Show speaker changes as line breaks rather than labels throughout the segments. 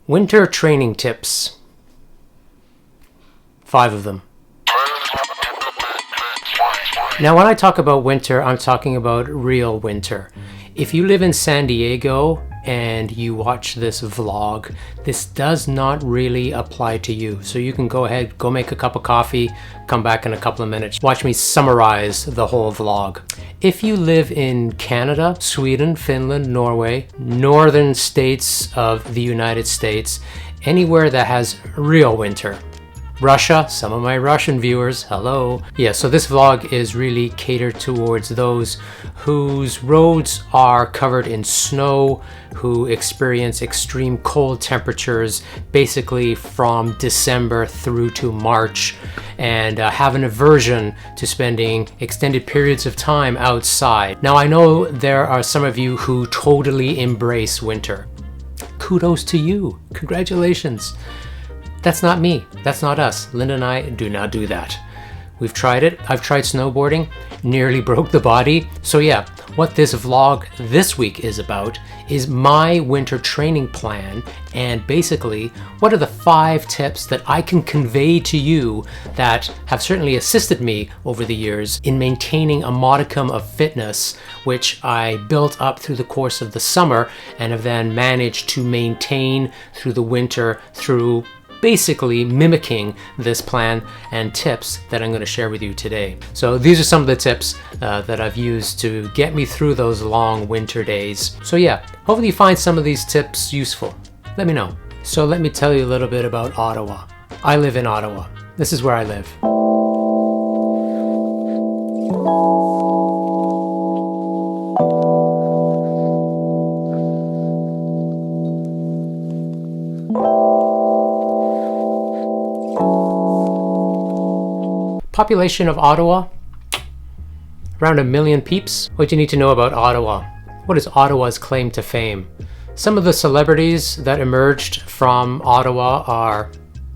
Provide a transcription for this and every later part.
Winter training tips. 5 of them. Now, when I talk about winter, I'm talking about real winter. If you live in San Diego and you watch this vlog, this does not really apply to you. So you can go ahead, go make a cup of coffee, come back in a couple of minutes. Watch me summarize the whole vlog. If you live in Canada, Sweden, Finland, Norway, northern states of the United States, anywhere that has real winter, Russia, some of my Russian viewers, hello. Yeah, so this vlog is really catered towards those whose roads are covered in snow, who experience extreme cold temperatures basically from December through to March, and have an aversion to spending extended periods of time outside. Now, I know there are some of you who totally embrace winter. Kudos to you. Congratulations. That's not me. That's not us. Linda and I do not do that. We've tried it. I've tried snowboarding, nearly broke the body. So yeah, what this vlog this week is about is my winter training plan, and basically what are the 5 tips that I can convey to you that have certainly assisted me over the years in maintaining a modicum of fitness, which I built up through the course of the summer and have then managed to maintain through the winter through basically mimicking this plan and tips that I'm going to share with you today. So these are some of the tips that I've used to get me through those long winter days. So yeah, hopefully you find some of these tips useful. Let me know. So let me tell you a little bit about Ottawa. I live in Ottawa. This is where I live. Population of Ottawa, around 1 million peeps. What do you need to know about Ottawa? What is Ottawa's claim to fame? Some of the celebrities that emerged from Ottawa are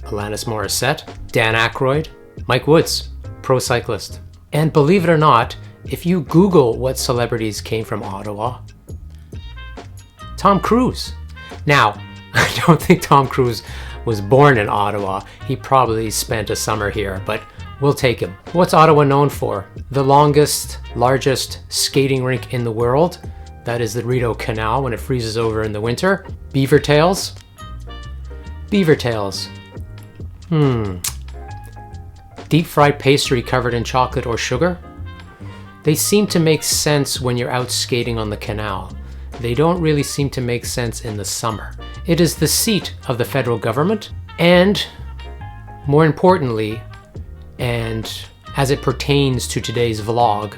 Alanis Morissette, Dan Aykroyd, Mike Woods, pro cyclist. And believe it or not, if you Google what celebrities came from Ottawa, Tom Cruise. Now, I don't think Tom Cruise was born in Ottawa. He probably spent a summer here, but we'll take him. What's Ottawa known for? The longest, largest skating rink in the world. That is the Rideau Canal when it freezes over in the winter. Beaver tails. Beaver tails. Deep fried pastry covered in chocolate or sugar. They seem to make sense when you're out skating on the canal. They don't really seem to make sense in the summer. It is the seat of the federal government, and more importantly, and as it pertains to today's vlog,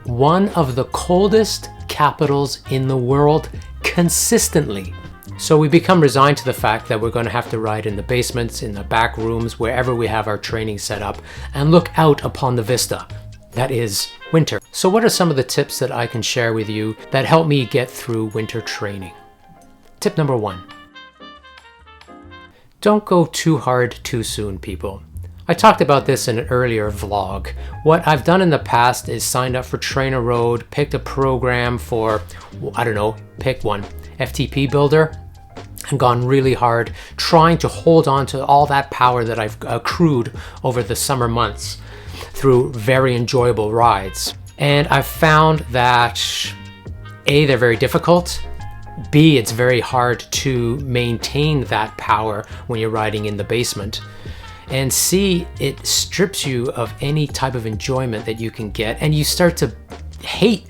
one of the coldest capitals in the world consistently. So we become resigned to the fact that we're going to have to ride in the basements, in the back rooms, wherever we have our training set up, and look out upon the vista. That is winter. So what are some of the tips that I can share with you that help me get through winter training? Tip number 1. Don't go too hard too soon, people. I talked about this in an earlier vlog. What I've done in the past is signed up for Trainer Road, picked a program for, I don't know, pick one, FTP Builder, and gone really hard trying to hold on to all that power that I've accrued over the summer months through very enjoyable rides. And I've found that A, they're very difficult. B, it's very hard to maintain that power when you're riding in the basement. And C, it strips you of any type of enjoyment that you can get, and you start to hate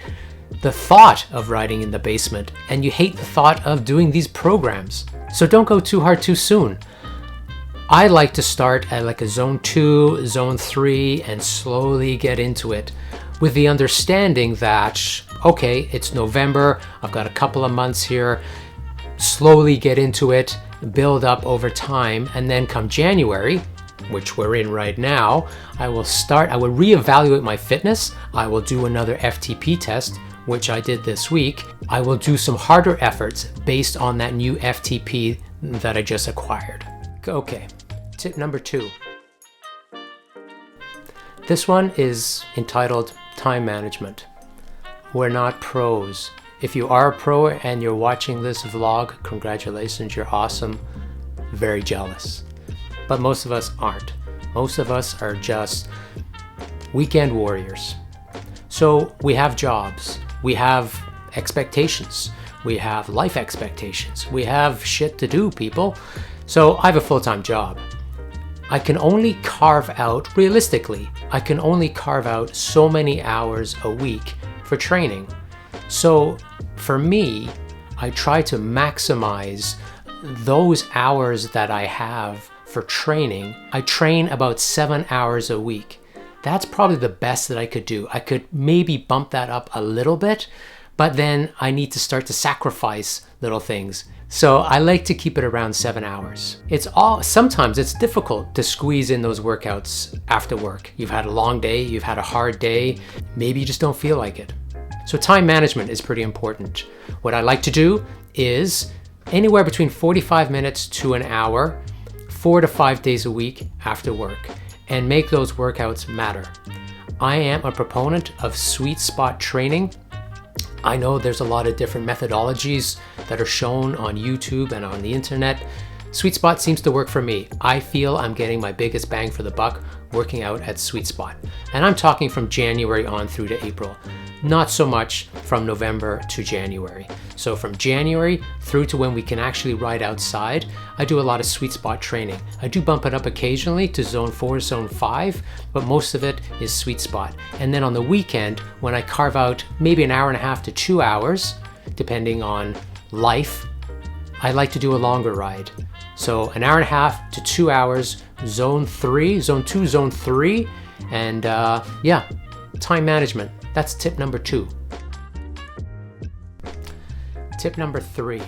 the thought of riding in the basement, and you hate the thought of doing these programs. So don't go too hard too soon. I like to start at like a zone 2, zone 3, and slowly get into it with the understanding that, okay, it's November, I've got a couple of months here, slowly get into it, build up over time, and then come January, which we're in right now, I will reevaluate my fitness. I will do another FTP test, which I did this week. I will do some harder efforts based on that new FTP that I just acquired. Okay, tip number 2. This one is entitled Time Management. We're not pros. If you are a pro and you're watching this vlog, congratulations, you're awesome. very jealous. But most of us aren't. Most of us are just weekend warriors. So we have jobs, we have expectations, we have life expectations, we have shit to do, people. So I have a full-time job. I can only carve out, realistically, I can only carve out so many hours a week for training. So for me, I try to maximize those hours that I have for training. I train about 7 hours a week. That's probably the best that I could do. I could maybe bump that up a little bit, but then I need to start to sacrifice little things. So I like to keep it around 7 hours. Sometimes it's difficult to squeeze in those workouts after work. You've had a long day, you've had a hard day, maybe you just don't feel like it. So time management is pretty important. What I like to do is anywhere between 45 minutes to an hour, 4 to 5 days a week after work, and make those workouts matter. I am a proponent of sweet spot training. I know there's a lot of different methodologies that are shown on YouTube and on the internet. Sweet spot seems to work for me. I feel I'm getting my biggest bang for the buck working out at sweet spot. And I'm talking from January on through to April. Not so much from November to January. So from January through to when we can actually ride outside, I do a lot of sweet spot training. I do bump it up occasionally to zone 4, zone 5, but most of it is sweet spot. And then on the weekend, when I carve out maybe an hour and a half to 2 hours, depending on life, I like to do a longer ride. So an hour and a half to 2 hours, zone 3, zone 2, zone 3, and time management. That's tip number 2. Tip number 3.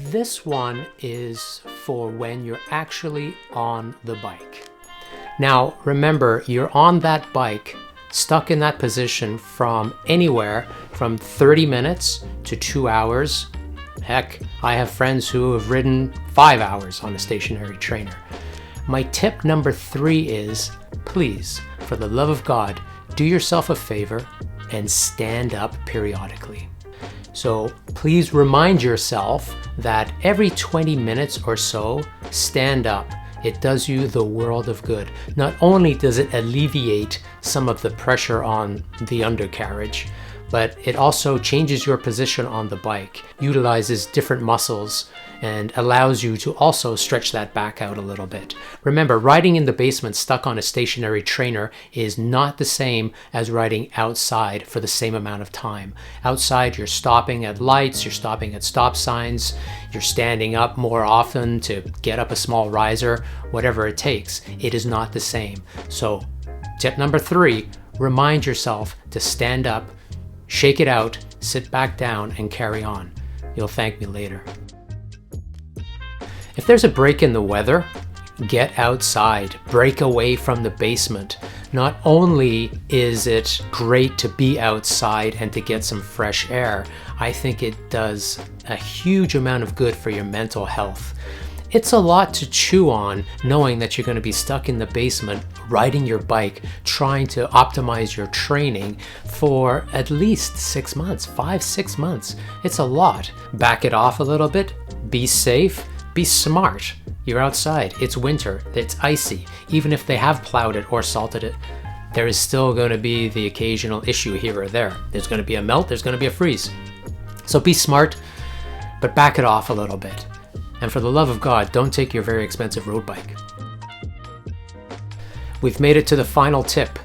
This one is for when you're actually on the bike. Now, remember, you're on that bike, stuck in that position from anywhere from 30 minutes to 2 hours. Heck, I have friends who have ridden 5 hours on a stationary trainer. My tip number 3 is, please, for the love of God, do yourself a favor and stand up periodically. So please remind yourself that every 20 minutes or so, stand up. It does you the world of good. Not only does it alleviate some of the pressure on the undercarriage, but it also changes your position on the bike, utilizes different muscles, and allows you to also stretch that back out a little bit. Remember, riding in the basement stuck on a stationary trainer is not the same as riding outside for the same amount of time. Outside, you're stopping at lights, you're stopping at stop signs, you're standing up more often to get up a small riser, whatever it takes. It is not the same. So, tip number 3, remind yourself to stand up, shake it out, sit back down, and carry on. You'll thank me later. If there's a break in the weather, get outside, break away from the basement. Not only is it great to be outside and to get some fresh air, I think it does a huge amount of good for your mental health. It's a lot to chew on knowing that you're going to be stuck in the basement riding your bike, trying to optimize your training for at least 6 months, 5-6 months. It's a lot. Back it off a little bit, be safe, be smart. You're outside, it's winter, it's icy. Even if they have plowed it or salted it, there is still going to be the occasional issue here or there. There's going to be a melt, there's going to be a freeze. So be smart, but back it off a little bit. And for the love of God, don't take your very expensive road bike. We've made it to the final tip.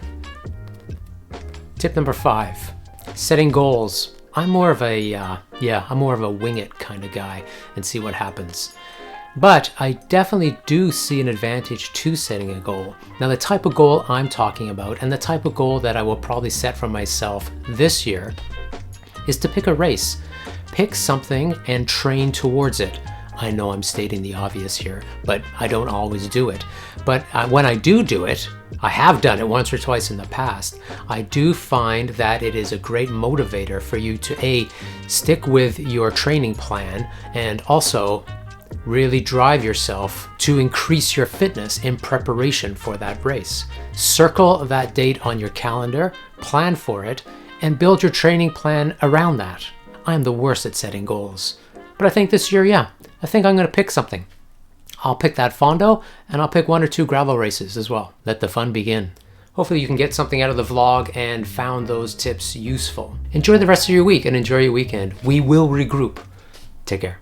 Tip number 5, setting goals. I'm more of a wing it kind of guy and see what happens. But I definitely do see an advantage to setting a goal. Now, the type of goal I'm talking about and the type of goal that I will probably set for myself this year is to pick a race. Pick something and train towards it. I know I'm stating the obvious here, but I don't always do it. But when I do it, I have done it once or twice in the past, I do find that it is a great motivator for you to stick with your training plan and also really drive yourself to increase your fitness in preparation for that race. Circle that date on your calendar, plan for it, and build your training plan around that. I'm the worst at setting goals, but I think this year, I think I'm going to pick something. I'll pick that Fondo, and I'll pick 1 or 2 gravel races as well. Let the fun begin. Hopefully you can get something out of the vlog and found those tips useful. Enjoy the rest of your week and enjoy your weekend. We will regroup. Take care.